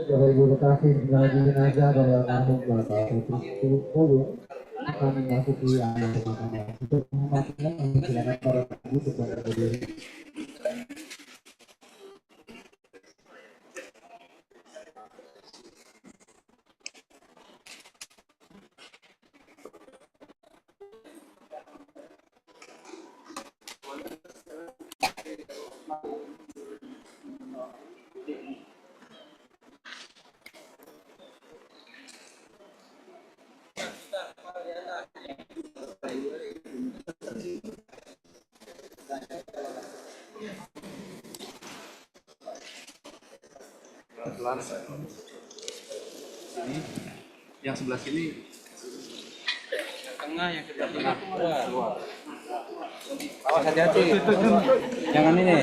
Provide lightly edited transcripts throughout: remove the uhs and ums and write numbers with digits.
Bapak Ibu kekasih, jenazah dari almarhum Bapak Putri Pulu akan memasuki area pemakaman. Untuk menghormatinya, silakan para ibu untuk berdiri. Pelan sini, yang sebelah sini, yang tengah, yang kita tengah keluar. Awas hati-hati, jangan ini.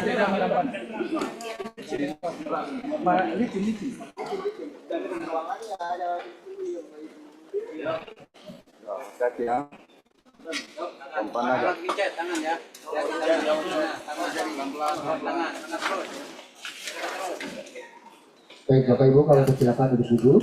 Hati ya. Umpan aja. Tangan ya. Baik Bapak Ibu, kalau silakan duduk dulu.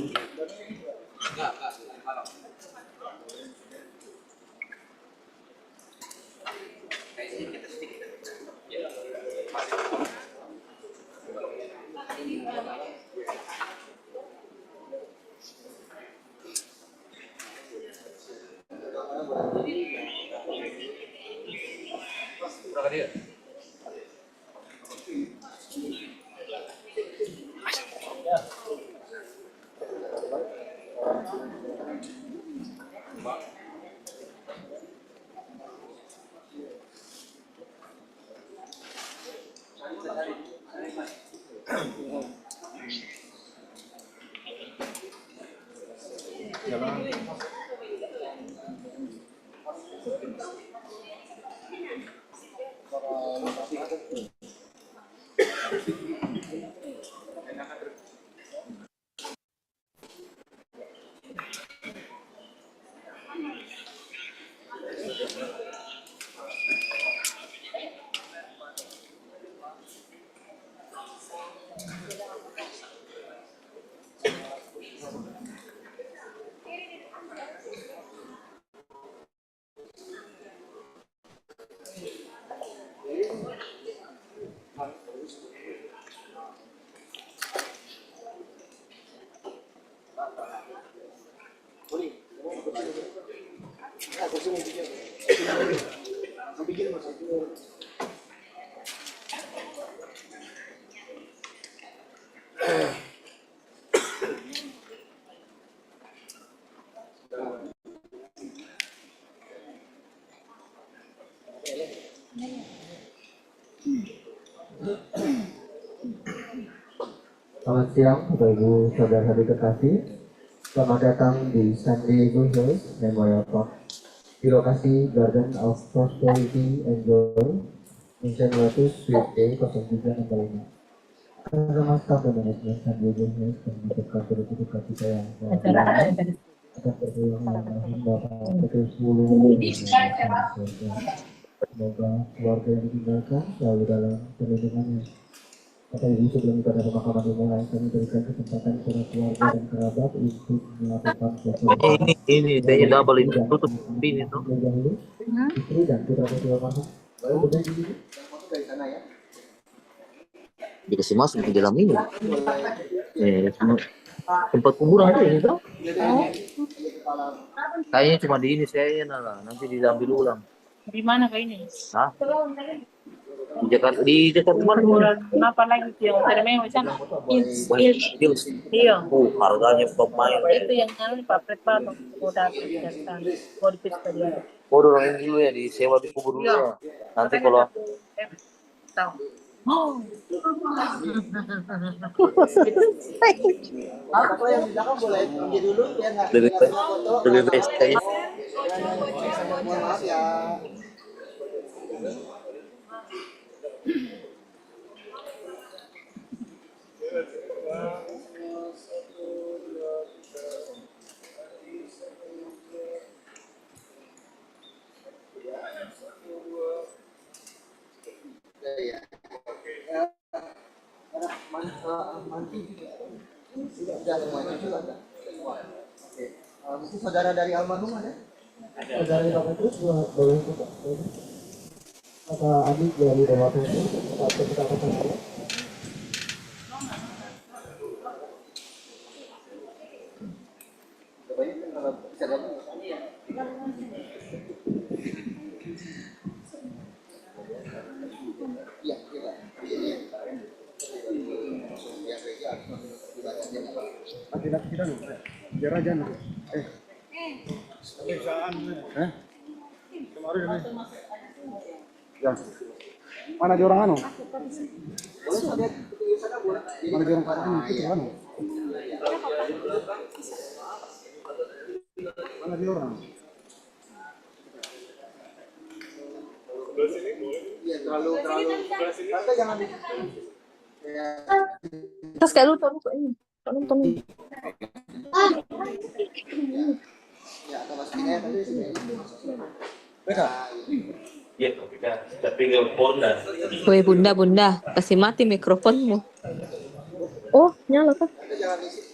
Selamat siang Bapak Ibu saudara-saudari kekasih. Selamat datang di San Diego Hills Memorial Park di lokasi Garden of Prosperity and Joy Mission Lotus Suite A 0365. Bersama staf dan manajemen San Diego Hills dan mengucapkan turut berduka cita yang atas berpulang almarhum Bapak Petrus Pulu. Semoga keluarga yang ditinggalkan selalu dalam perlindungannya. Bapak Ibu, sebelum kita dari pemakaman dimulai, kami berikan kesempatan kepada keluarga dan kerabat untuk melakukan ini saya double itu tutup ini tuh. Istri dan putra putri almarhum. Lalu berdiri di sini. Dari sana ya. Dikasih masuk di dalam ini. Tempat kuburan ada ini tuh. Kayaknya cuma di ini saya lah, nanti diambil ulang. Di mana kayak ini? Hah? Di Jakarta mana? Kenapa lagi yang termewah sana? Hills. Iya. Harganya pemain. Itu yang anu Pak Pretpalo udah terjadi. Mau dipikir dia. Orang ini dulu ya disewa di kubur dulu. Nanti kalau tahu. Apa yang di belakang boleh pergi dulu ya nggak Lebih nggak baik, semua foto. lebih baik sekali. Mohon maaf ya. Ya, ya. Sudah semua cucu ada. Oke. Mungkin saudara dari almarhum ada? Saudara dari Bapak Petrus boleh coba. Apa adik dari Bapak Petrus atau kita apa saja? Coba ya, kalau bisa gabung. Iya, iya. Laki-laki kita nih, biar aja nih. Kemarin ini. Ya. Mana di orang anu? Mana di orang anu? Itu anu. Mana di orang? Iya, terlalu. Tante jangan di. Ya, Terus kayak lu ini. Nonton. ya atau masukin aja tadi sini. Ya, tapi nggak Honda. Woi bunda, kasih mati mikrofonmu. Oh, nyala kan? Tante jangan di sini.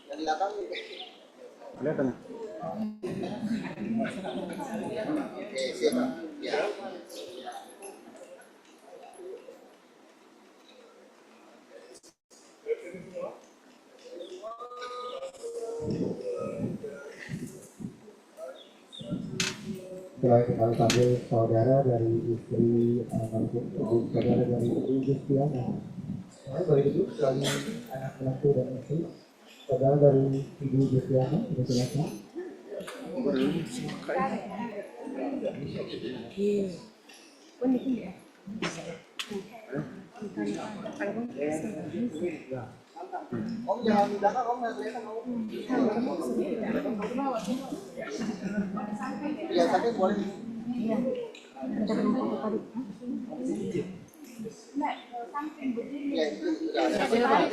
Yang di belakang. Kelihatan. Oke, siap. Ya. Setelah kita panggil saudara dari istri saudara dari ibu Justiana. Boleh duduk lagi anak menantu dan istri. Saudara dari ibu Justiana, sudah jelasnya. Om jangan di belakang, om nggak kelihatan om. Iya, tapi boleh. Iya, itu sudah ada.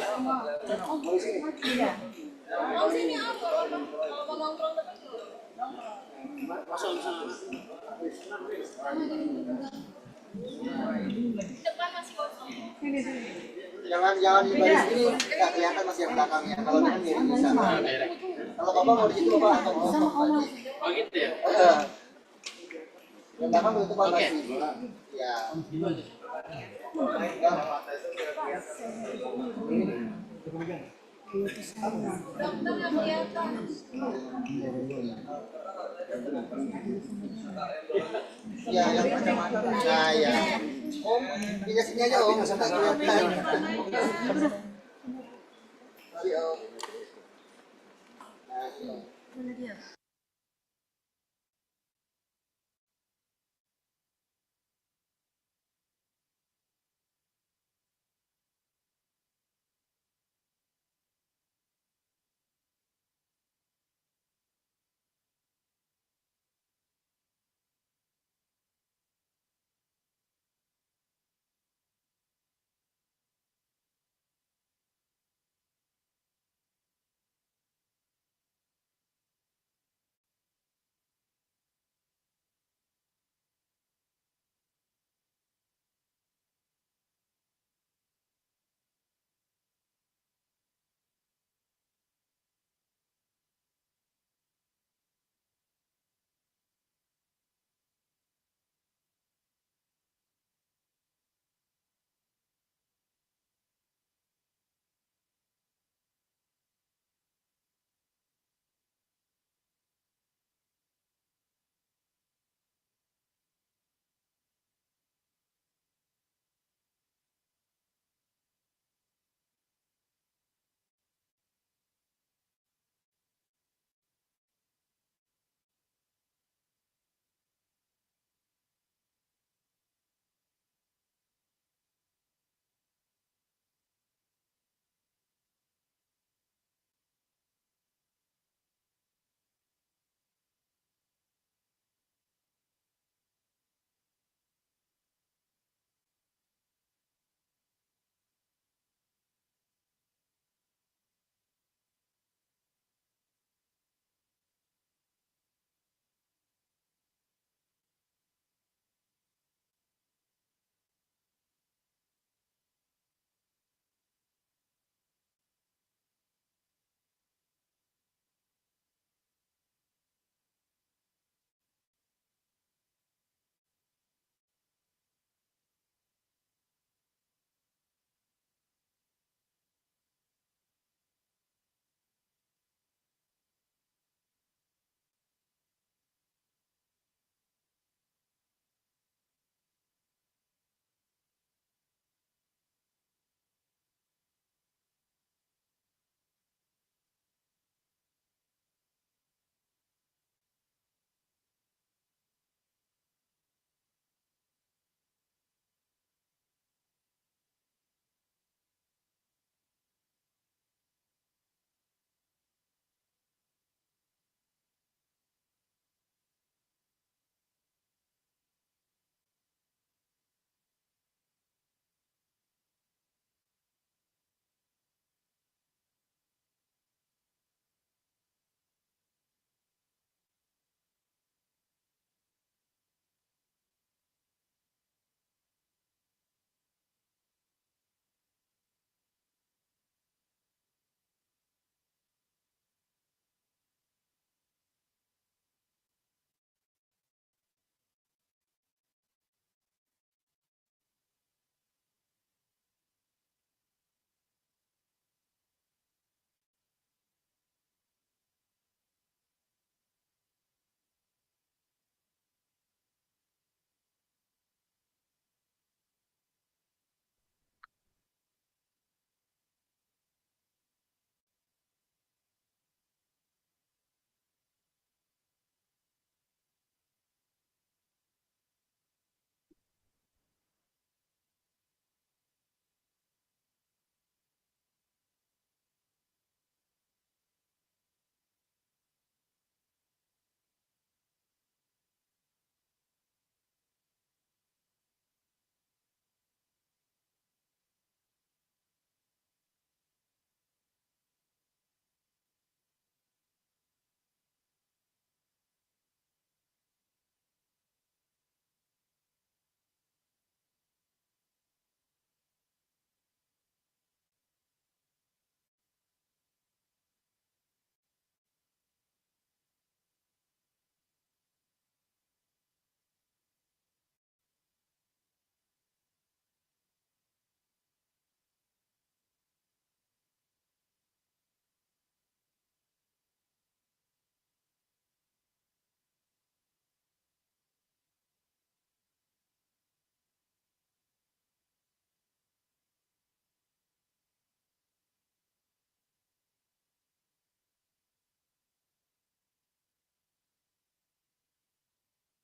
Jangan di baris ini nggak kelihatan masih yang belakangnya. Kalau kan miring bisa. Kalau bapak mau di situ bapak atau mau? Oh gitu ya. Yang belakang begitu pak masih. Ya. Ya, yang kacamata. Nah, ya. Om, pindah sini aja om, sampai kelihatan. Mari om. Nah,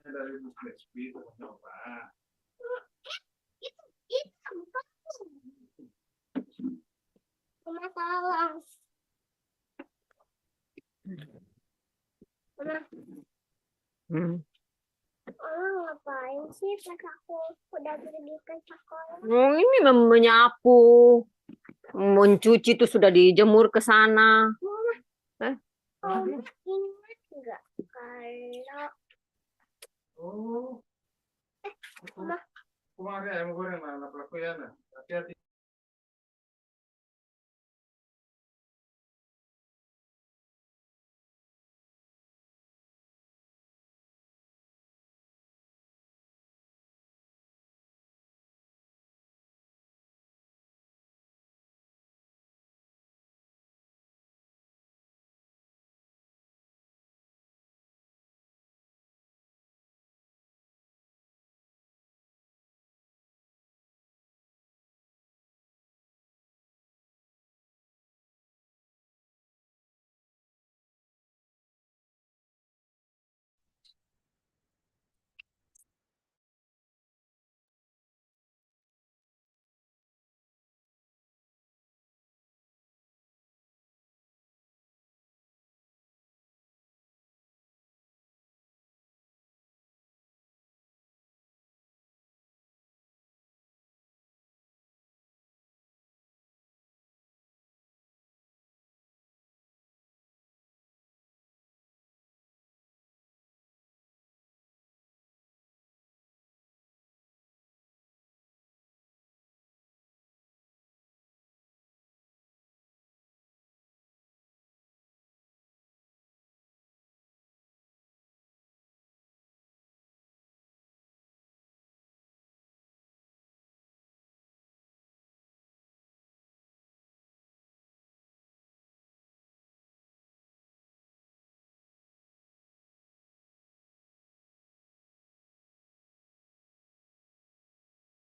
Dari USB coba. Mama tolong. Mama, Hmm. Mama ngapain sih pas aku udah pergi ke sekolah? Oh, ini menyapu. Mencuci itu sudah dijemur ke sana. Eh, Mama ingat nggak kalau Oh, Mama kemarin ayam goreng mana pelaku ya? Hati-hati.